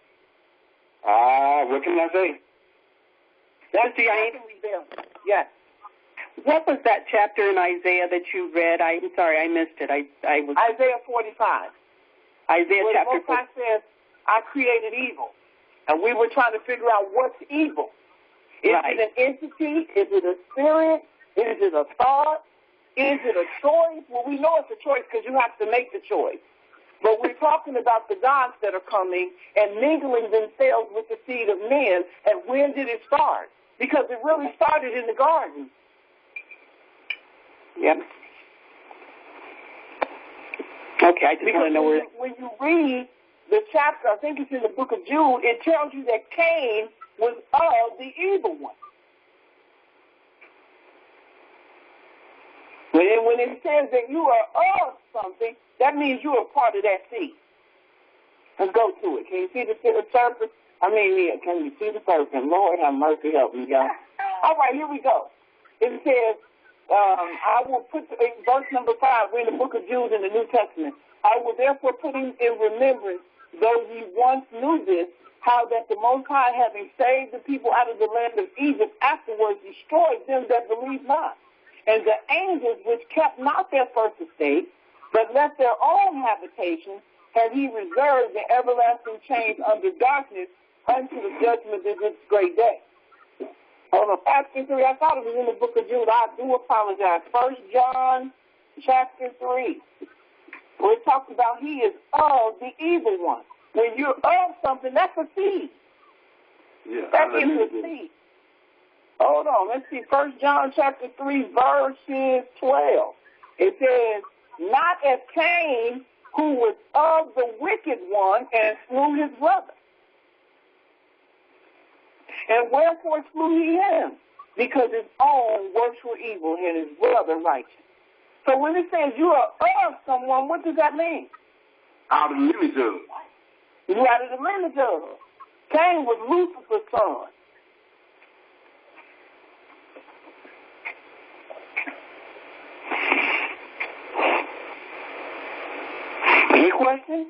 what can I say? That's the rebellion. Yes. What was that chapter in Isaiah that you read? I'm sorry, I missed it. I was Isaiah 45. Isaiah chapter 45. God says, I created evil. And we were trying to figure out what's evil. Is it an entity? Is it a spirit? Is it a thought? Is it a choice? Well, we know it's a choice because you have to make the choice. But we're talking about the gods that are coming and mingling themselves with the seed of men. And when did it start? Because it really started in the garden. Yep. Okay, I just want to know where. When you read the chapter, I think it's in the book of Jude, it tells you that Cain was of the evil one. When it says that you are of something, that means you are part of that seed. Let's go to it. Can you see the serpent? Can you see the serpent? Lord have mercy, help me, God. All right, here we go. It says, I will put, verse number 5, we're in the book of Jude in the New Testament. I will therefore put in remembrance, though ye once knew this, how that the Most High, having saved the people out of the land of Egypt, afterwards destroyed them that believe not. And the angels which kept not their first estate, but left their own habitation had he reserved the everlasting chains under darkness unto the judgment of this great day. Hold on, chapter 3, I thought it was in the book of Jude. I do apologize. 1 John chapter 3, where it talks about he is of the evil one. When you're of something, that's a seed. Yeah, that is a seed. Hold on, let's see. 1 John chapter 3, verses 12. It says, not as Cain, who was of the wicked one and slew his brother. And wherefore slew he him? Because his own works were evil and his brother righteous. So when it says you are of someone, what does that mean? Out of the lineage of. You out of the lineage of. Cain was Lucifer's son. Any questions?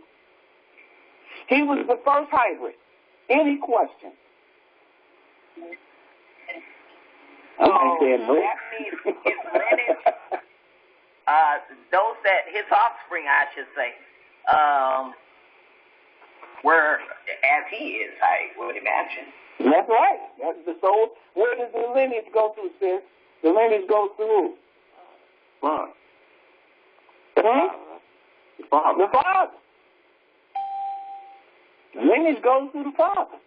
He was the first hybrid. Any questions? So that means his lineage, those that, his offspring, I should say, were as he is, I would imagine. That's right. That's the soul. Where does the lineage go through, sis? The lineage goes through Father. hmm? The Father. The Father. The lineage goes through the Father.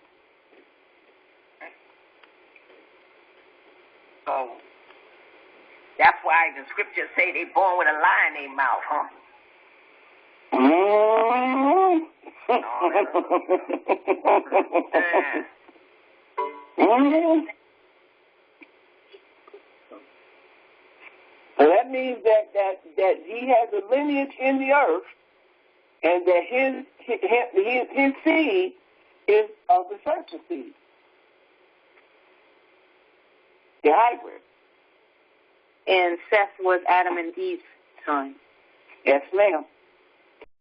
So that's why the scriptures say they born with a lie in their mouth, huh? So that means that he has a lineage in the earth, and that his seed is of the serpent seed, the hybrid. And Seth was Adam and Eve's son. Yes, ma'am.